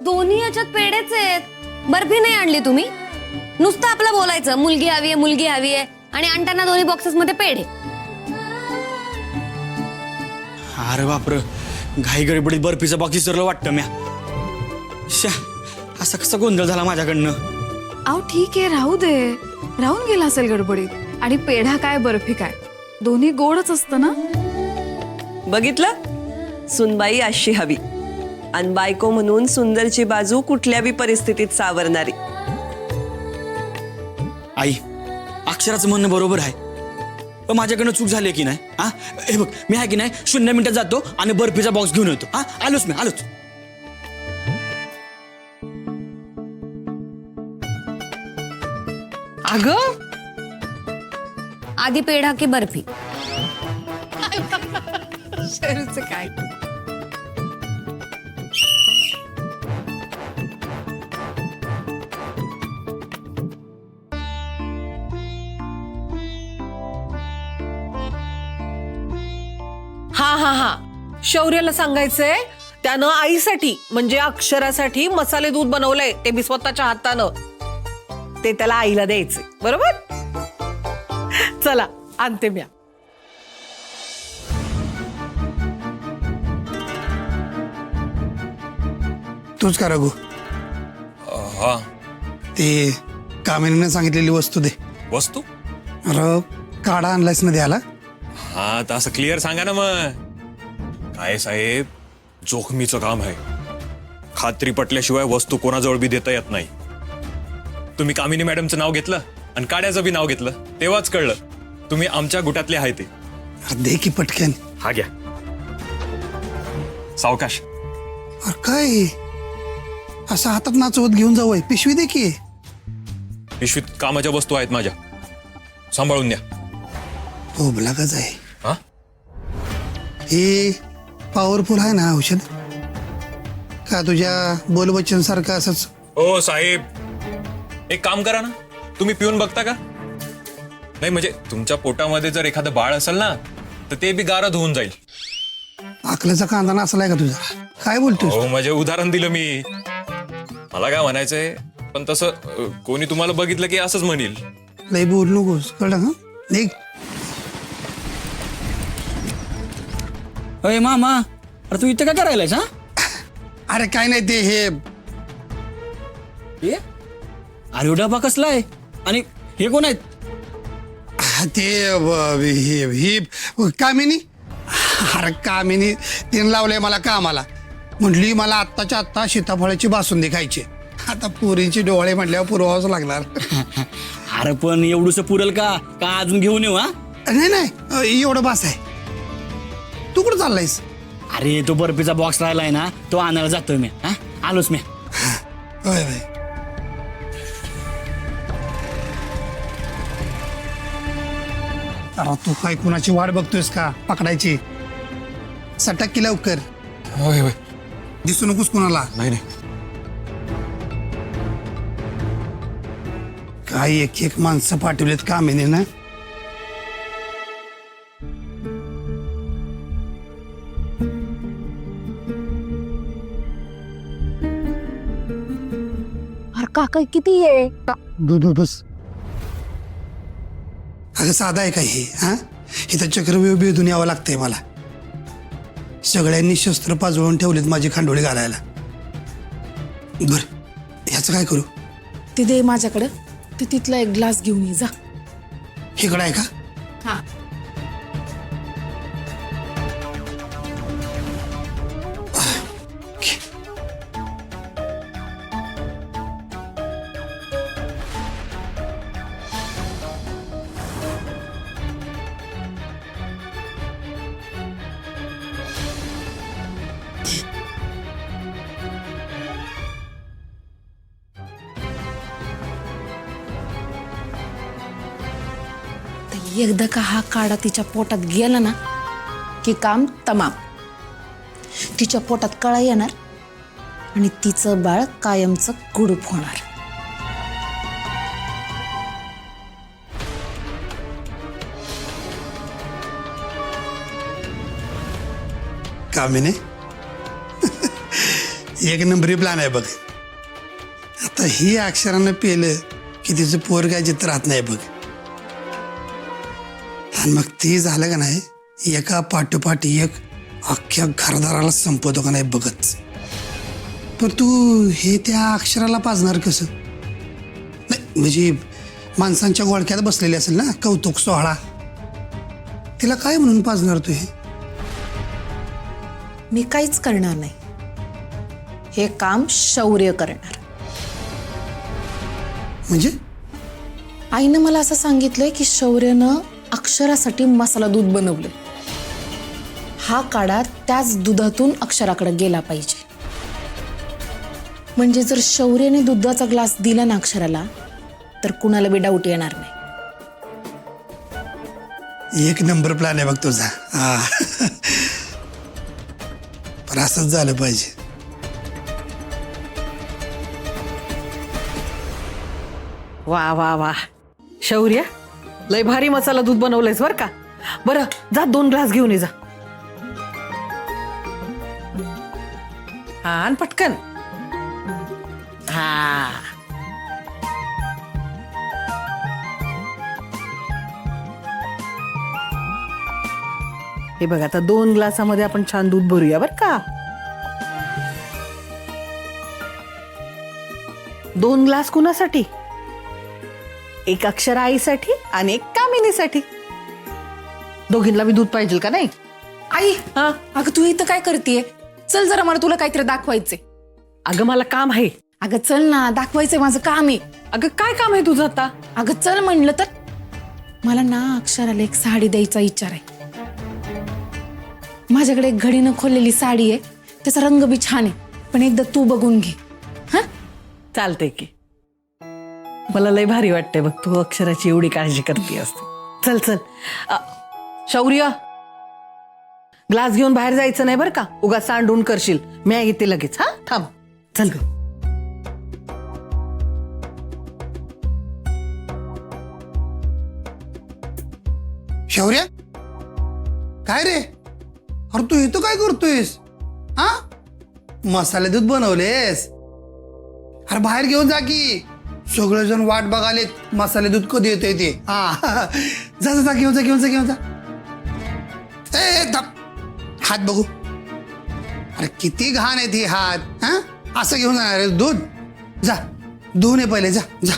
दोन्ही याच्यात पेढेच आहेत. बर्फी नाही आणली तुम्ही? नुसतं आपलं बोलायचं मुलगी हवी आहे आणि आणताना दोन्ही बॉक्सेस मध्ये पेढे. अरे बापर, घाई गडबडीत बर्फीचा बॉक्स विसरलं वाटतं म्या. असा कसा गोंधळ झाला माझ्याकडनं. अहो ठीक आहे, राहू दे. राहून गेला असेल गडबडीत. आणि पेढा काय बर्फी काय दोन्ही गोडच असतं ना. बघितलं, सुनबाई अशी हवी आणि बायको म्हणून सुंदरची बाजू कुठल्या बी परिस्थितीत सावरणारी. आई, अक्षराचं म्हणणं बरोबर आहे. पण माझ्याकडनं चूक झाली की नाही? हा, हे बघ, मी आहे की नाही 0 मिनिटात जातो आणि बर्फीचा बॉक्स घेऊन येतो. हा, आलोच. अगं आधी पेढा की बर्फी? शेरूचं काय? हा शौर्याला सांगायचंय त्यानं आईसाठी म्हणजे अक्षरासाठी मसाले दूध बनवलंय, ते मी स्वतःच्या हातानं. ते त्याला आईला द्यायचे, बरोबर? चला आणते म्या. तूच का रघु? हा, ते कामिनीने सांगितलेली वस्तू दे. वस्तू? अरे काढा आणलायस ना द्यायला. हा, तर असं क्लिअर सांगा ना मग. काय साहेब, जोखमीचं काम आहे. खात्री पटल्याशिवाय वस्तू कोणाजवळ बी देता येत नाही. तुम्ही कामिनी मॅडमचं नाव घेतलं आणि काड्याचं बी नाव घेतलं, तेव्हाच कळलं तुम्ही आमच्या गुटातले आहे ते. अरे दे की पटकन. हा घ्या. सावकाश. अरे काय असं हातात नाचवत घेऊन जाऊ? पिशवी दे की. पिशवीत कामाच्या वस्तू आहेत माझ्या, सांभाळून द्या. हो भलाच आहे. हा, हे पॉवरफुल आहे ना औषध? का तुझ्या बोलवचन सारखं असंच? ओ साहेब, एक काम करा ना, तुम्ही पिऊन बघता का? नाही म्हणजे तुमच्या पोटामध्ये जर एखादं बाळ असेल ना, तर ते बी गारद होऊन जाईल. आकल्याचा कांदा नसलाय का तुझा? काय बोलतोस? हो, म्हणजे उदाहरण दिलं मी. मला काय म्हणायचंय, पण तसं कोणी तुम्हाला बघितलं की असंच म्हणेल. लय बोल नकोस, कळलं का? निघ. अरे मामा, अरे तू इथं काय करायलायस? हा, अरे काय नाही ते हे अरे डबा कसलाय आणि हे कोण आहेत? ते ही कामिनी. अरे कामिनी तिने लावलंय मला कामाला. म्हटली मला आत्ताच्या आत्ता सीताफळाची बासुंदी खायची. आता पुरीची डोळे म्हटल्यावर पुरवावंच लागणार. अरे पण एवढंस पुरेल का अजून घेऊन येऊ? हा, नाही एवढं बास आहे. तू कुठं चाललायस? अरे तो बर्फीचा बॉक्स राहिलाय ना, तो आणायला जातोय मी. हा, आलोच मी. होय होय. अरे तू काय कुणाची वाट बघतोयस का पकडायची? सटक की लवकर. होय होय. दिसू नकोस कुणाला. नाही. काय एक माणसं पाठवलेत कामिनी ना. अरे काका किती आहे? बस. अगं साधा आहे का हे? हा, इथं चक्रव्यूह भेदून यावं लागतंय मला. सगळ्यांनी शस्त्र पाजळून ठेवलेत माझी खांडोळी घालायला. बर, ह्याचं काय करू? ते दे माझ्याकडं. ते तिथला एक ग्लास घेऊन ये जा. इकडं आहे का? हा. एकदा का हा काढा तिच्या पोटात गेला ना की काम तमाम. तिच्या पोटात कळा येणार आणि तिचं बाळ कायमचं कुडूप होणार. कामिनी एक नंबरी प्लॅन आहे बघ. आता ही अक्षरानं पेलं की तिचं पोर काय चित्र राहत नाही बघ. आणि मग ती झालं का नाही, एका पाठोपाठ एक अख्ख्या घरदाराला संपवतो का नाही बघच. पण तू हे त्या अक्षराला पाजणार कसं? नाही म्हणजे माणसांच्या गोळक्यात बसलेली असेल ना कौतुक सोहळा, तिला काय म्हणून पाजणार तू हे? मी काहीच करणार नाही. हे काम शौर्य करणार. म्हणजे आईनं मला असं सांगितलंय की शौर्यनं अक्षरासाठी मसाला दूध बनवलं. हा काढा त्याच दुधातून अक्षराकडे गेला पाहिजे. म्हणजे जर शौर्याने दुधाचा ग्लास दिला ना अक्षराला तर कुणाला बी डाऊट येणार नाही. एक नंबर प्लॅन आहे बघ तुझा. हा. पण असंच झालं पाहिजे. वा वा वा शौर्य, लय भारी मसाला दूध बनवलंयस बर का. बरं जा 2 ग्लास घेऊन ये जा. हा आण पटकन. हा हे बघ, आता 2 ग्लासामध्ये आपण छान दूध भरूया बर का. 2 ग्लास कुणासाठी? एक अक्षरा आईसाठी आणि एक कामिनीसाठी. दोघींना बी दूध पाहिजे का नाही? आई, हा अगं तू इथं काय करतेय? चल जरा, मला तुला काहीतरी दाखवायचंय. अगं मला काम आहे. अगं चल ना, दाखवायचंय, माझं काम आहे. अगं काय काम आहे तुझं आता? अगं चल म्हणलं तर. मला ना अक्षराला एक साडी द्यायचा विचार आहे. माझ्याकडे एक घडीनं खोललेली साडी आहे, त्याचा रंग बी छान आहे. पण एकदा तू बघून घे. हा चालते की. मला लय भारी वाटतंय बघ, तू अक्षराची एवढी काळजी करते असते. चल चल शौर्य, ग्लास घेऊन बाहेर जायचं नाही बरं का. उगा सांडून करशील. मी येते लगेच. हा थांब. चल ग. शौर्य, काय रे? अरे तू इथं काय करतोयस? हा, मसाले दूध बनवलेस? अरे बाहेर घेऊन जा की. सगळेजण वाट बघालेत मसाले दूध कधी येते ते. हा जा जा घेऊन जा घेऊन जा घेऊन जा. ए हात बघू. अरे किती घाण आहे ती हात. हा असं घेऊन जाणार दूध? जा धुवून ये पहिले, जा जा.